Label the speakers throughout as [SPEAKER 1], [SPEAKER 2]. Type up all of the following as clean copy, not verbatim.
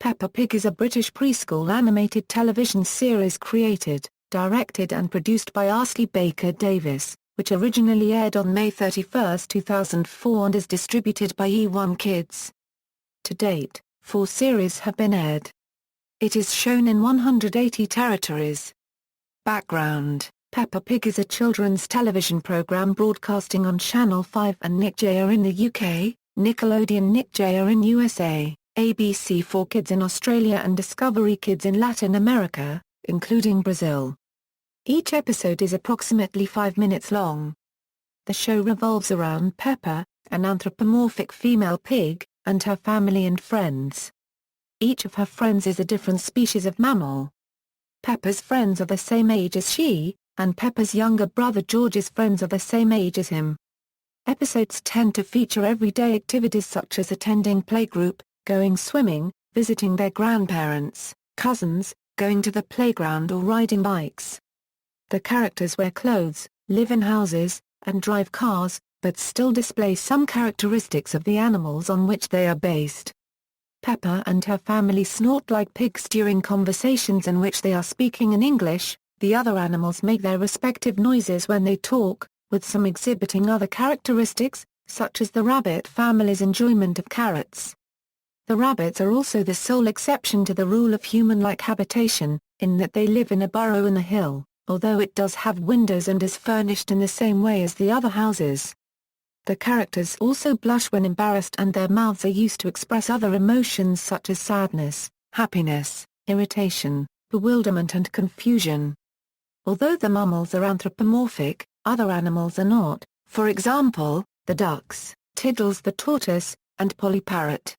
[SPEAKER 1] Peppa Pig is a British preschool animated television series created, directed and produced by Astley Baker Davies, which originally aired on May 31, 2004 and is distributed by E1 Kids. To date, 4 series have been aired. It is shown in 180 territories. Background: Peppa Pig is a children's television program broadcasting on Channel 5 and Nick Jr in the UK, Nickelodeon Nick Jr in USA, ABC 4 Kids in Australia and Discovery Kids in Latin America, including Brazil. Each episode is approximately 5 minutes long. The show revolves around Peppa, an anthropomorphic female pig, and her family and friends. Each of her friends is a different species of mammal. Peppa's friends are the same age as she, and Peppa's younger brother George's friends are the same age as him. Episodes tend to feature everyday activities such as attending playgroup, going swimming, visiting their grandparents, cousins, going to the playground or riding bikes. The characters wear clothes, live in houses, and drive cars, but still display some characteristics of the animals on which they are based. Peppa and her family snort like pigs during conversations in which they are speaking in English. The other animals make their respective noises when they talk, with some exhibiting other characteristics, such as the rabbit family's enjoyment of carrots. The rabbits are also the sole exception to the rule of human-like habitation, in that they live in a burrow in a hill, although it does have windows and is furnished in the same way as the other houses. The characters also blush when embarrassed and their mouths are used to express other emotions such as sadness, happiness, irritation, bewilderment and confusion. Although the mammals are anthropomorphic, other animals are not, for example, the ducks, Tiddles the tortoise, and Polly Parrot.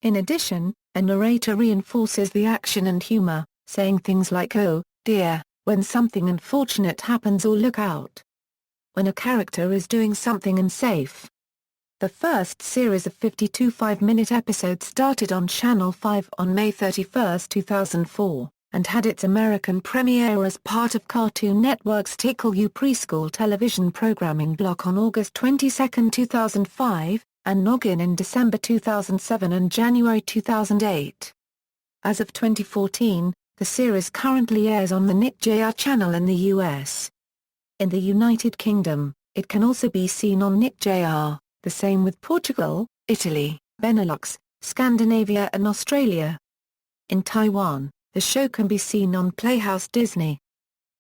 [SPEAKER 1] In addition, a narrator reinforces the action and humor, saying things like "oh, dear," when something unfortunate happens or "look out," when a character is doing something unsafe. The first series of 52 5-minute episodes started on Channel 5 on May 31, 2004, and had its American premiere as part of Cartoon Network's Tickle You preschool television programming block on August 22, 2005, and Noggin in December 2007 and January 2008. As of 2014, the series currently airs on the Nick Jr channel in the US. In the United Kingdom, it can also be seen on Nick Jr., the same with Portugal, Italy, Benelux, Scandinavia and Australia. In Taiwan, the show can be seen on Playhouse Disney.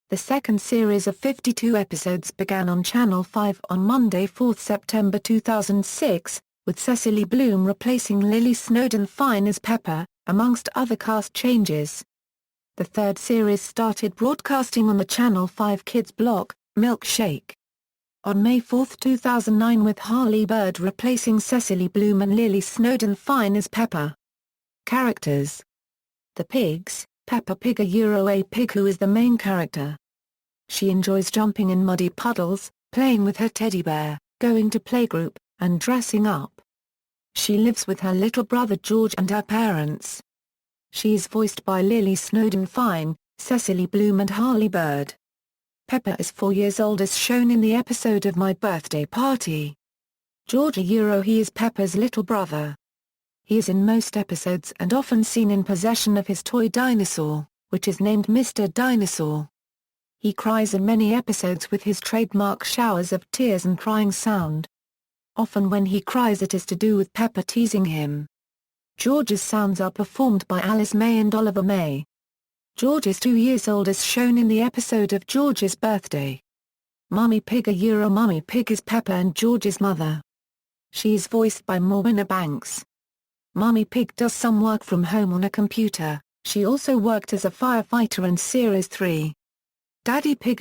[SPEAKER 1] The second series of 52 episodes began on Channel 5 on Monday 4 September 2006, with Cecily Bloom replacing Lily Snowdon-Fine as Peppa, amongst other cast changes. The third series started broadcasting on the Channel 5 Kids block, Milkshake. On May 4, 2009 with Harley Bird replacing Cecily Bloom and Lily Snowdon-Fine as Peppa. Characters: the pigs, Peppa Pig, a pig who is the main character. She enjoys jumping in muddy puddles, playing with her teddy bear, going to playgroup, and dressing up. She lives with her little brother George and her parents. She is voiced by Lily Snowdon-Fine, Cecily Bloom and Harley Bird. Peppa is 4 years old as shown in the episode of My Birthday Party. George he is Peppa's little brother. He is in most episodes and often seen in possession of his toy dinosaur, which is named Mr. Dinosaur. He cries in many episodes with his trademark showers of tears and crying sound. Often when he cries it is to do with Peppa teasing him. George's sounds are performed by Alice May and Oliver May. George is 2 years old as shown in the episode of George's birthday. Mummy Pig, Mummy Pig is Peppa and George's mother. She is voiced by Morwenna Banks. Mummy Pig does some work from home on a computer. She also worked as a firefighter in Series 3. Daddy Pig,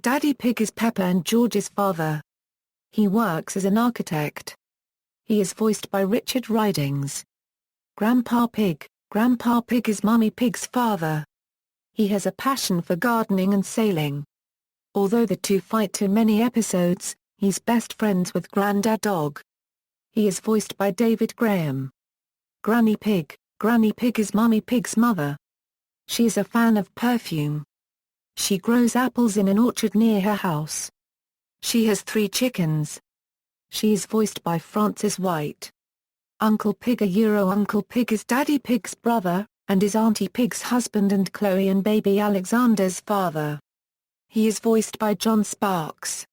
[SPEAKER 1] Daddy Pig is Peppa and George's father. He works as an architect. He is voiced by Richard Ridings. Grandpa Pig is Mummy Pig's father. He has a passion for gardening and sailing. Although the two fight in many episodes, he's best friends with Grandad Dog. He is voiced by David Graham. Granny Pig is Mummy Pig's mother. She is a fan of perfume. She grows apples in an orchard near her house. She has 3 chickens. She is voiced by Frances White. Uncle Pig Uncle Pig is Daddy Pig's brother, and is Auntie Pig's husband and Chloe and baby Alexander's father. He is voiced by John Sparks.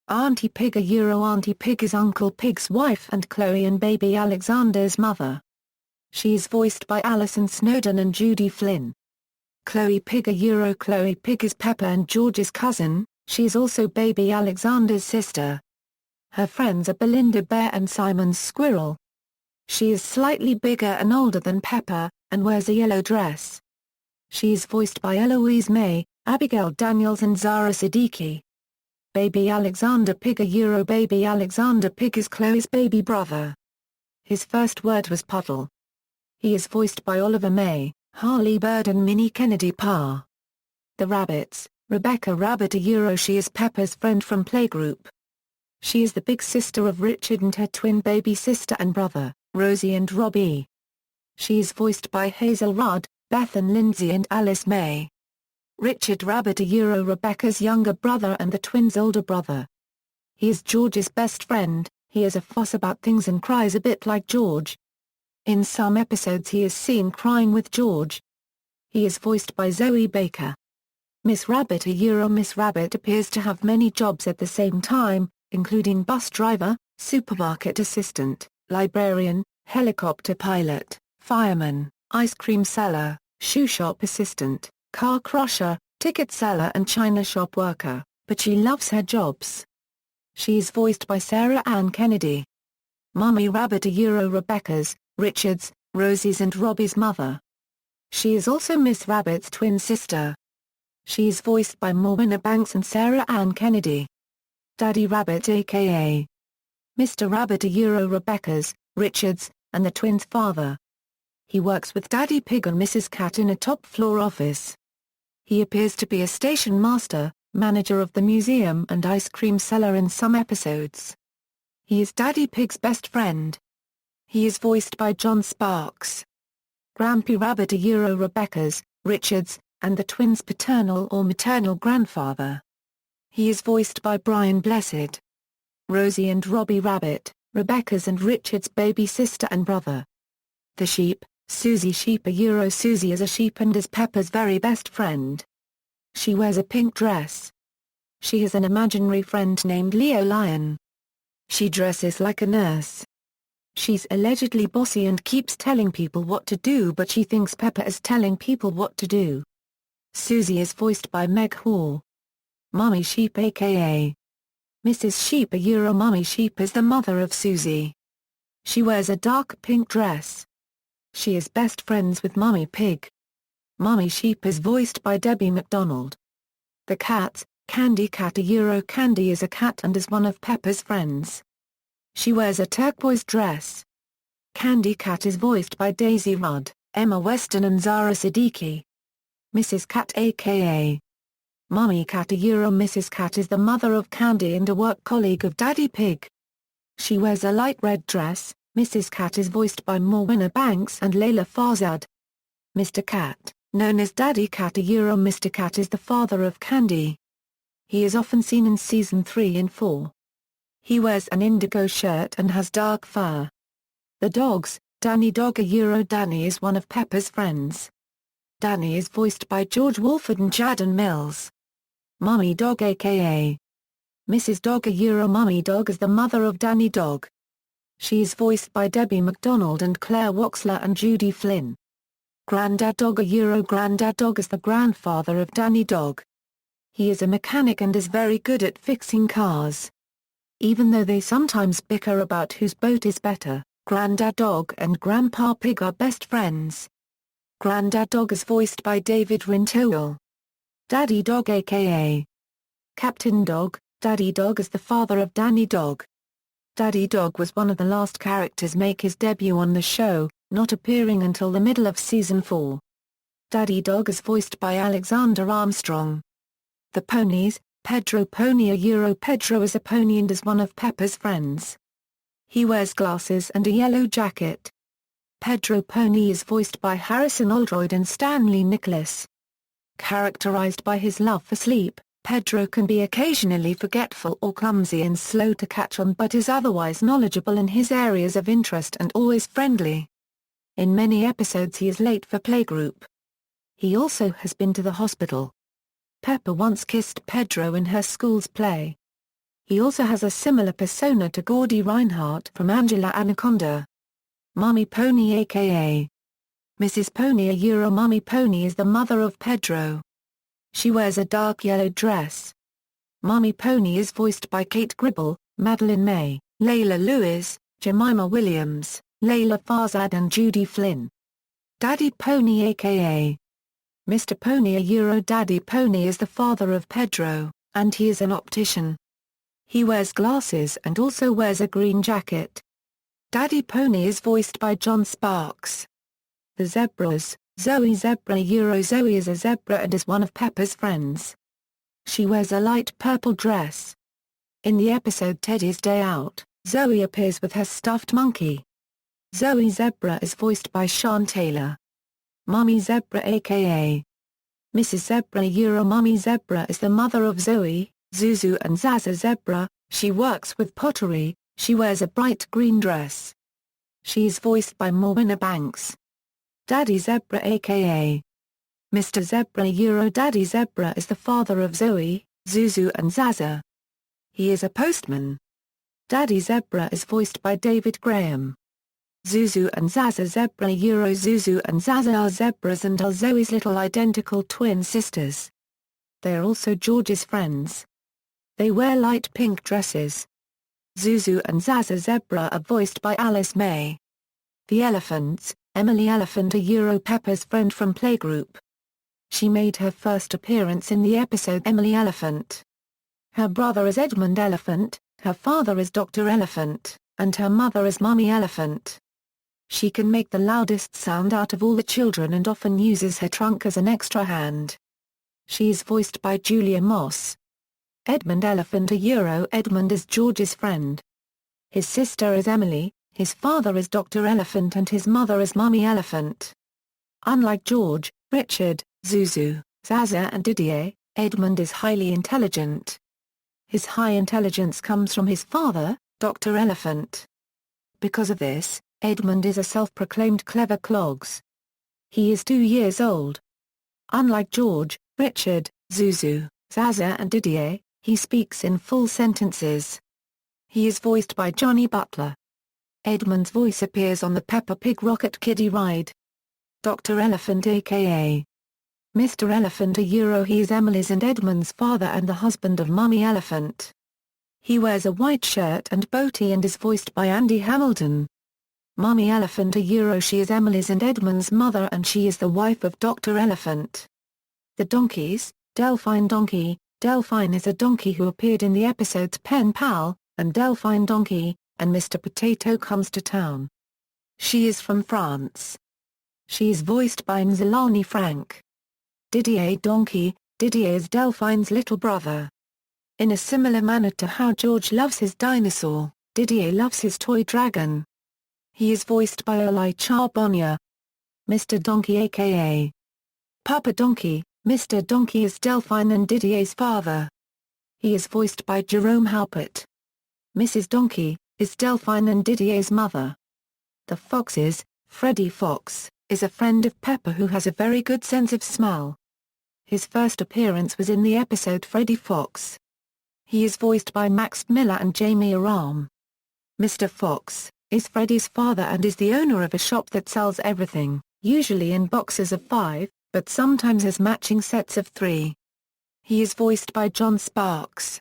[SPEAKER 1] Auntie Pig Auntie Pig is Uncle Pig's wife and Chloe and baby Alexander's mother. She is voiced by Alison Snowdon and Judy Flynn. Chloe Pig Chloe Pig is Peppa and George's cousin, she is also baby Alexander's sister. Her friends are Belinda Bear and Simon Squirrel. She is slightly bigger and older than Peppa, and wears a yellow dress. She is voiced by Eloise May, Abigail Daniels and Zara Siddiqui. Baby Alexander Pig baby Alexander Pig is Chloe's baby brother. His first word was puddle. He is voiced by Oliver May, Harley Bird and Minnie Kennedy Parr. The Rabbits, Rebecca Rabbit she is Peppa's friend from playgroup. She is the big sister of Richard and her twin baby sister and brother, Rosie and Robbie. She is voiced by Hazel Rudd, Beth and Lindsay and Alice May. Richard Rabbit Rebecca's younger brother and the twins' older brother. He is George's best friend, he is a fuss about things and cries a bit like George. In some episodes he is seen crying with George. He is voiced by Zoe Baker. Miss Rabbit Miss Rabbit appears to have many jobs at the same time, including bus driver, supermarket assistant, librarian, helicopter pilot, fireman, ice cream seller, shoe shop assistant, car crusher, ticket seller and china shop worker, but she loves her jobs. She is voiced by Sarah Ann Kennedy. Mummy Rabbit Rebecca's, Richard's, Rosie's and Robbie's mother. She is also Miss Rabbit's twin sister. She is voiced by Morwenna Banks and Sarah Ann Kennedy. Daddy Rabbit aka Mr. Rabbit Rebecca's, Richard's, and the twins' father. He works with Daddy Pig and Mrs. Cat in a top-floor office. He appears to be a station master, manager of the museum and ice cream seller in some episodes. He is Daddy Pig's best friend. He is voiced by John Sparks. Grampy Rabbit Rebecca's, Richard's, and the twins' paternal or maternal grandfather. He is voiced by Brian Blessed. Rosie and Robbie Rabbit, Rebecca's and Richard's baby sister and brother. The Sheep, Susie Sheep Susie is a sheep and is Peppa's very best friend. She wears a pink dress. She has an imaginary friend named Leo Lion. She dresses like a nurse. She's allegedly bossy and keeps telling people what to do, but she thinks Peppa is telling people what to do. Susie is voiced by Meg Hall. Mummy Sheep aka Mrs. Sheep Mummy Sheep is the mother of Susie. She wears a dark pink dress. She is best friends with Mummy Pig. Mummy Sheep is voiced by Debbie McDonald. The Cats, Candy Cat Candy is a cat and is one of Peppa's friends. She wears a turquoise dress. Candy Cat is voiced by Daisy Rudd, Emma Weston and Zara Siddiqui. Mrs. Cat aka Mummy Cat Mrs. Cat is the mother of Candy and a work colleague of Daddy Pig. She wears a light red dress. Mrs. Cat is voiced by Morwenna Banks and Layla Farzad. Mr. Cat, known as Daddy Cat Mr. Cat is the father of Candy. He is often seen in season 3 and 4. He wears an indigo shirt and has dark fur. The Dogs, Danny Dog Danny is one of Peppa's friends. Danny is voiced by George Walford and Jadon Mills. Mummy Dog aka Mrs. Dog Mummy Dog is the mother of Danny Dog. She is voiced by Debbie McDonald and Claire Waxler and Judy Flynn. Grandad Dog Grandad Dog is the grandfather of Danny Dog. He is a mechanic and is very good at fixing cars. Even though they sometimes bicker about whose boat is better, Grandad Dog and Grandpa Pig are best friends. Grandad Dog is voiced by David Rintoul. Daddy Dog aka Captain Dog, Daddy Dog is the father of Danny Dog. Daddy Dog was one of the last characters make his debut on the show, not appearing until the middle of season 4. Daddy Dog is voiced by Alexander Armstrong. The Ponies, Pedro Pony Pedro is a pony and is one of Peppa's friends. He wears glasses and a yellow jacket. Pedro Pony is voiced by Harrison Oldroyd and Stanley Nicholas. Characterized by his love for sleep, Pedro can be occasionally forgetful or clumsy and slow to catch on, but is otherwise knowledgeable in his areas of interest and always friendly. In many episodes he is late for playgroup. He also has been to the hospital. Peppa once kissed Pedro in her school's play. He also has a similar persona to Gordy Reinhardt from Angela Anaconda. Mummy Pony aka Mrs. Pony. Mummy Pony is the mother of Pedro. She wears a dark yellow dress. Mummy Pony is voiced by Kate Gribble, Madeline May, Layla Lewis, Jemima Williams, Layla Farzad and Judy Flynn. Daddy Pony aka Mr. Pony. Daddy Pony is the father of Pedro, and he is an optician. He wears glasses and also wears a green jacket. Daddy Pony is voiced by John Sparks. The Zebras. Zoe Zebra. Zoe is a zebra and is one of Peppa's friends. She wears a light purple dress. In the episode Teddy's Day Out, Zoe appears with her stuffed monkey. Zoe Zebra is voiced by Sean Taylor. Mummy Zebra aka Mrs. Zebra. Mummy Zebra is the mother of Zoe, Zuzu and Zaza Zebra. She works with pottery. She wears a bright green dress. She is voiced by Morwenna Banks. Daddy Zebra aka Mr. Zebra. Daddy Zebra is the father of Zoe, Zuzu and Zaza. He is a postman. Daddy Zebra is voiced by David Graham. Zuzu and Zaza Zebra. Zuzu and Zaza are zebras and are Zoe's little identical twin sisters. They are also George's friends. They wear light pink dresses. Zuzu and Zaza Zebra are voiced by Alice May. The Elephants. Emily Elephant. Peppa's friend from playgroup. She made her first appearance in the episode Emily Elephant. Her brother is Edmund Elephant, her father is Dr. Elephant, and her mother is Mummy Elephant. She can make the loudest sound out of all the children and often uses her trunk as an extra hand. She is voiced by Julia Moss. Edmund Elephant. Edmund is George's friend. His sister is Emily, his father is Dr. Elephant and his mother is Mummy Elephant. Unlike George, Richard, Zuzu, Zaza and Didier, Edmund is highly intelligent. His high intelligence comes from his father, Dr. Elephant. Because of this, Edmund is a self-proclaimed clever clogs. He is 2 years old. Unlike George, Richard, Zuzu, Zaza and Didier, he speaks in full sentences. He is voiced by Johnny Butler. Edmund's voice appears on the Peppa Pig Rocket Kiddie ride. Dr. Elephant aka Mr. Elephant. He is Emily's and Edmund's father and the husband of Mummy Elephant. He wears a white shirt and boatie and is voiced by Andy Hamilton. Mummy Elephant. She is Emily's and Edmund's mother and she is the wife of Dr. Elephant. The donkeys. Delphine Donkey. Delphine is a donkey who appeared in the episodes Pen Pal, and Delphine Donkey, and Mr. Potato Comes to Town. She is from France. She is voiced by Nzilani Frank. Didier Donkey. Didier is Delphine's little brother. In a similar manner to how George loves his dinosaur, Didier loves his toy dragon. He is voiced by Oli Charbonnier. Mr. Donkey aka Papa Donkey. Mr. Donkey is Delphine and Didier's father. He is voiced by Jerome Halpert. Mrs. Donkey is Delphine and Didier's mother. The Foxes. Freddie Fox is a friend of Peppa who has a very good sense of smell. His first appearance was in the episode Freddie Fox. He is voiced by Max Miller and Jamie Aram. Mr. Fox is Freddie's father and is the owner of a shop that sells everything, usually in boxes of 5, but sometimes as matching sets of 3. He is voiced by John Sparks.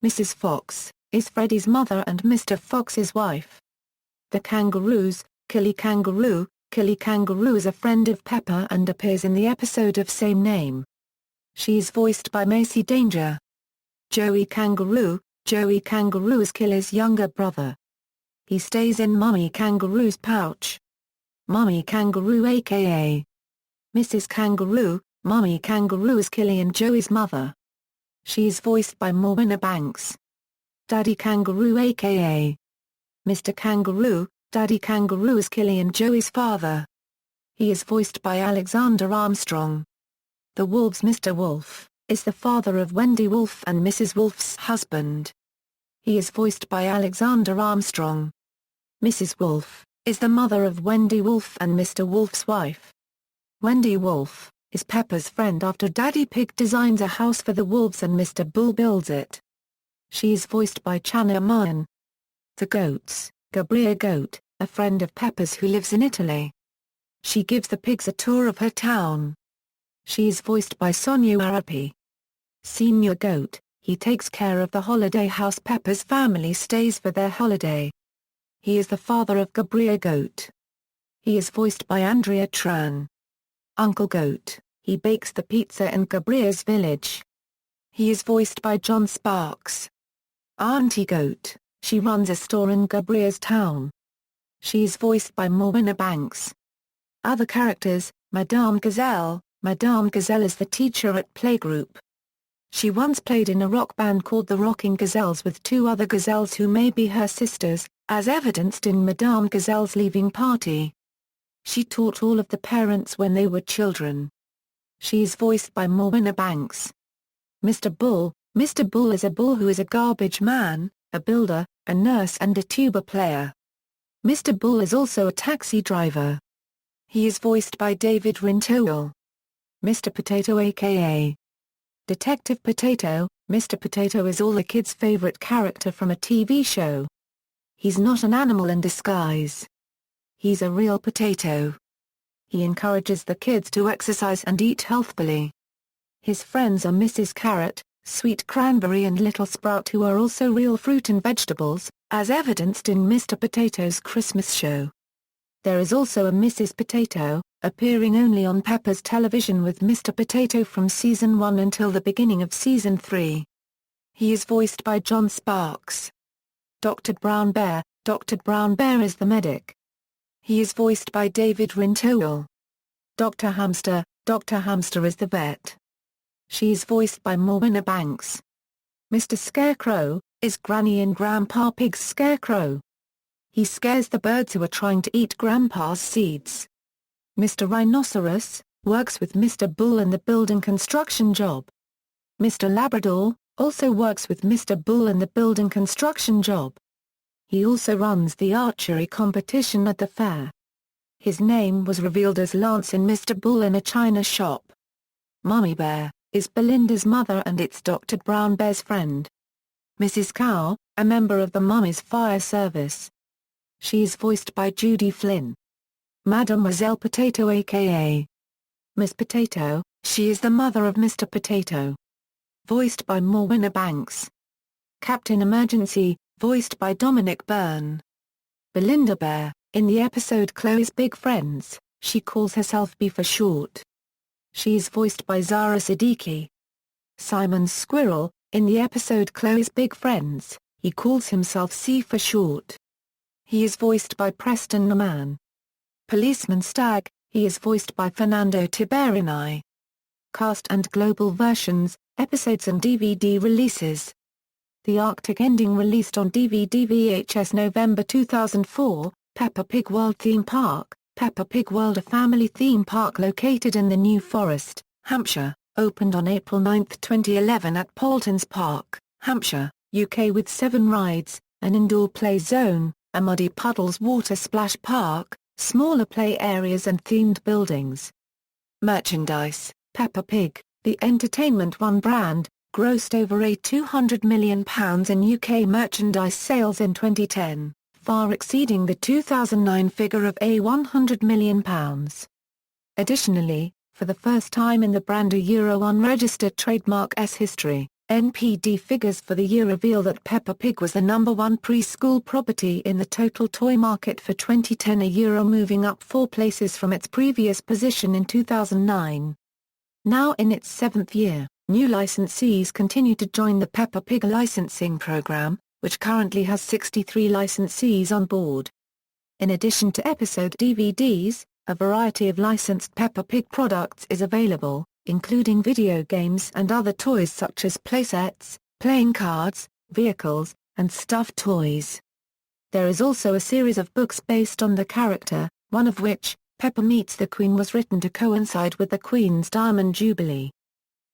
[SPEAKER 1] Mrs. Fox is Freddie's mother and Mr. Fox's wife. The Kangaroos. Killy Kangaroo. Killy Kangaroo is a friend of Peppa and appears in the episode of same name. She is voiced by Macy Danger. Joey Kangaroo. Joey Kangaroo is Killy's younger brother. He stays in Mummy Kangaroo's pouch. Mummy Kangaroo aka Mrs. Kangaroo. Mummy Kangaroo is Killy and Joey's mother. She is voiced by Morwenna Banks. Daddy Kangaroo aka Mr. Kangaroo. Daddy Kangaroo is Killy and Joey's father. He is voiced by Alexander Armstrong. The Wolves. Mr. Wolf is the father of Wendy Wolf and Mrs. Wolf's husband. He is voiced by Alexander Armstrong. Mrs. Wolf is the mother of Wendy Wolf and Mr. Wolf's wife. Wendy Wolf is Peppa's friend after Daddy Pig designs a house for the wolves and Mr. Bull builds it. She is voiced by Channa Mayan. The goats, Gabria Goat, a friend of Peppa's who lives in Italy. She gives the pigs a tour of her town. She is voiced by Sonia Arapi. Senior Goat, he takes care of the holiday house Peppa's family stays for their holiday. He is the father of Gabria Goat. He is voiced by Andrea Tran. Uncle Goat, he bakes the pizza in Gabria's village. He is voiced by John Sparks. Auntie Goat, she runs a store in Gabria's town. She is voiced by Morwenna Banks. Other characters, Madame Gazelle. Madame Gazelle is the teacher at playgroup. She once played in a rock band called the Rocking Gazelles with two other gazelles who may be her sisters, as evidenced in Madame Gazelle's leaving party. She taught all of the parents when they were children. She is voiced by Morwenna Banks. Mr. Bull is a bull who is a garbage man, a builder, a nurse and a tuba player. Mr. Bull is also a taxi driver. He is voiced by David Rintoul. Mr. Potato aka Detective Potato. Mr. Potato is all the kids' favorite character from a TV show. He's not an animal in disguise. He's a real potato. He encourages the kids to exercise and eat healthfully. His friends are Mrs. Carrot, Sweet Cranberry and Little Sprout, who are also real fruit and vegetables, as evidenced in Mr. Potato's Christmas show. There is also a Mrs. Potato, appearing only on Peppa's television with Mr. Potato from Season 1 until the beginning of Season 3. He is voiced by John Sparks. Dr. Brown Bear is the medic. He is voiced by David Rintoul. Dr. Hamster is the vet. She is voiced by Morwenna Banks. Mr. Scarecrow is Granny and Grandpa Pig's scarecrow. He scares the birds who are trying to eat Grandpa's seeds. Mr. Rhinoceros works with Mr. Bull in the building construction job. Mr. Labrador also works with Mr. Bull in the building construction job. He also runs the archery competition at the fair. His name was revealed as Lance in Mr. Bull in a China Shop. Mummy Bear is Belinda's mother and it's Dr. Brown Bear's friend. Mrs. Cow, a member of the Mummy's Fire Service. She is voiced by Judy Flynn. Mademoiselle Potato aka Miss Potato, she is the mother of Mr. Potato. Voiced by Morwenna Banks. Captain Emergency, voiced by Dominic Byrne. Belinda Bear, in the episode Chloe's Big Friends, she calls herself B for short. She is voiced by Zara Siddiqui. Simon Squirrel, in the episode Chloe's Big Friends, he calls himself C for short. He is voiced by Preston Naman. Policeman Stag, he is voiced by Fernando Tiberini. Cast and global versions, episodes and DVD releases. The Arctic Ending released on DVD VHS November 2004, Peppa Pig World Theme Park. Peppa Pig World, a family theme park located in the New Forest, Hampshire, opened on April 9, 2011 at Paultons Park, Hampshire, UK with 7 rides, an indoor play zone, a Muddy Puddles water splash park, smaller play areas and themed buildings. Merchandise. Peppa Pig, the Entertainment One brand, grossed over £200 million in UK merchandise sales in 2010, far exceeding the 2009 figure of £100 million. Additionally, for the first time in the brand unregistered trademark's history, NPD figures for the year reveal that Peppa Pig was the #1 preschool property in the total toy market for 2010, moving up 4 places from its previous position in 2009. Now in its 7th year, new licensees continue to join the Peppa Pig licensing program, which currently has 63 licensees on board. In addition to episode DVDs, a variety of licensed Peppa Pig products is available, including video games and other toys such as playsets, playing cards, vehicles, and stuffed toys. There is also a series of books based on the character, one of which, Peppa Meets the Queen, was written to coincide with the Queen's Diamond Jubilee.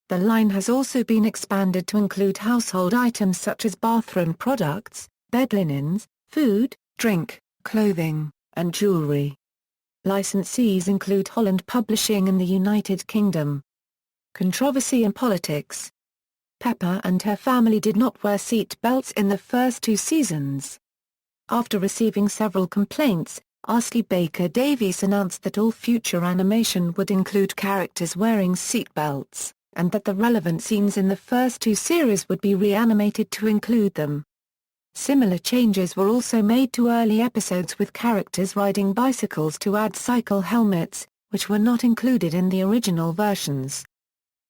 [SPEAKER 1] The line has also been expanded to include household items such as bathroom products, bed linens, food, drink, clothing, and jewelry. Licensees include Holland Publishing in the United Kingdom. Controversy in politics. Peppa and her family did not wear seat belts in the first 2 seasons. After receiving several complaints, Astley Baker Davies announced that all future animation would include characters wearing seat belts, and that the relevant scenes in the first 2 series would be reanimated to include them. Similar changes were also made to early episodes with characters riding bicycles to add cycle helmets, which were not included in the original versions.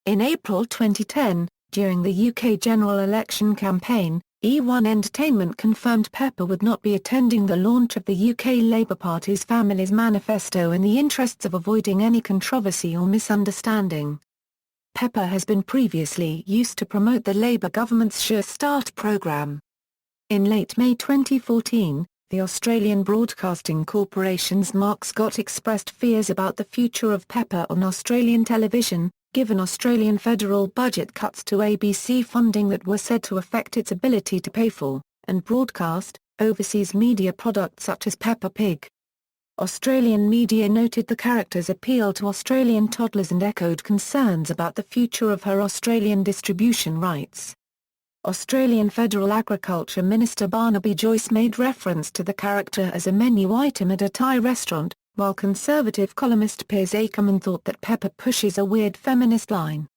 [SPEAKER 1] In April 2010, during the UK general election campaign, E1 Entertainment confirmed Peppa would not be attending the launch of the UK Labour Party's Families Manifesto in the interests of avoiding any controversy or misunderstanding. Peppa has been previously used to promote the Labour government's Sure Start programme. In late May 2014, the Australian Broadcasting Corporation's Mark Scott expressed fears about the future of Peppa on Australian television, given Australian federal budget cuts to ABC funding that were said to affect its ability to pay for, and broadcast, overseas media products such as Peppa Pig. Australian media noted the character's appeal to Australian toddlers and echoed concerns about the future of her Australian distribution rights. Australian Federal Agriculture Minister Barnaby Joyce made reference to the character as a menu item at a Thai restaurant, while Conservative columnist Piers Akerman thought that Peppa pushes a weird feminist line.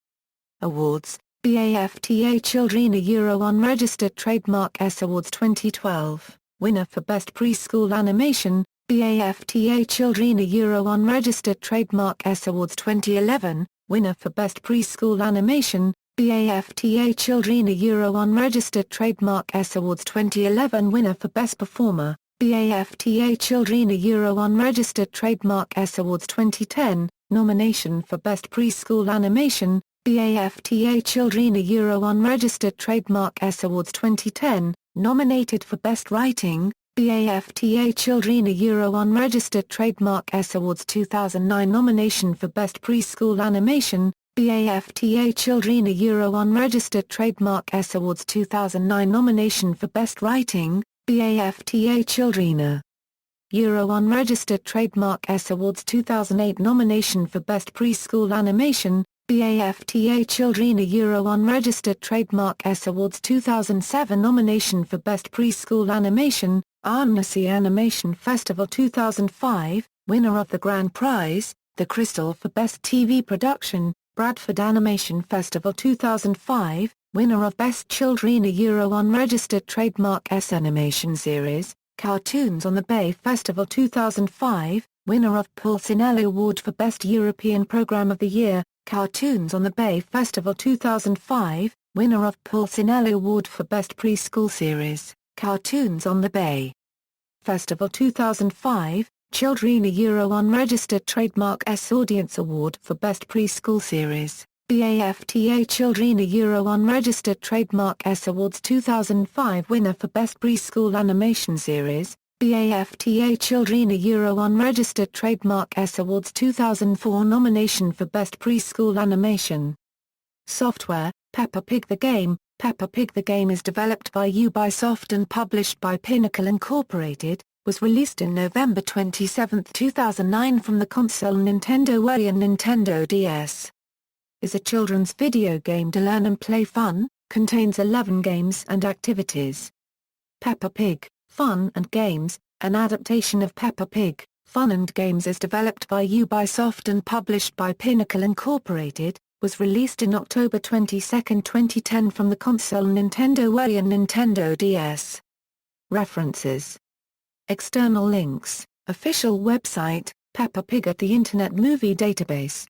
[SPEAKER 1] Awards, BAFTA Childrena Euro Unregistered Trademark S Awards 2012, winner for Best Preschool Animation, BAFTA Childrena Euro Unregistered Trademark S Awards 2011, winner for Best Preschool Animation, BAFTA Childrena Euro Unregistered Trademark S Awards 2011 winner for Best Performer, BAFTA Childrena Euro Unregistered Trademark S Awards 2010, nomination for Best Preschool Animation, BAFTA Childrena Euro Unregistered Trademark S Awards 2010, nominated for Best Writing, BAFTA Childrena Euro Unregistered Trademark S Awards 2009 nomination for Best Preschool Animation, BAFTA Childrena Euro Unregistered Trademark S Awards 2009 nomination for Best Writing, BAFTA Childrena Euro Unregistered Trademark S Awards 2008 nomination for Best Preschool Animation, BAFTA Childrena Euro Unregistered Trademark S Awards 2007 nomination for Best Preschool Animation, Annecy Animation Festival 2005, winner of the Grand Prize, The Crystal for Best TV Production, Bradford Animation Festival 2005, winner of Best Childrena Euro Unregistered Trademark S Animation Series, Cartoons on the Bay Festival 2005, winner of Pulcinella Award for Best European Programme of the Year, Cartoons on the Bay Festival 2005, winner of Pulcinella Award for Best Preschool Series, Cartoons on the Bay Festival 2005, Childrena Euro Unregistered Trademark S Audience Award for Best Preschool Series, BAFTA Childrena Euro Unregistered Trademark S Awards 2005 winner for Best Preschool Animation Series, BAFTA Childrena Euro Unregistered Trademark S Awards 2004 nomination for Best Preschool Animation. Software, Peppa Pig the Game. Peppa Pig the Game is developed by Ubisoft and published by Pinnacle Incorporated, was released in November 27, 2009 from the console Nintendo Wii and Nintendo DS. Is a children's video game to learn and play fun, contains 11 games and activities. Peppa Pig, Fun and Games, an adaptation of Peppa Pig, Fun and Games is developed by Ubisoft and published by Pinnacle Incorporated, was released in October 22, 2010 from the console Nintendo Wii and Nintendo DS. References. External links, official website, Peppa Pig at the Internet Movie Database.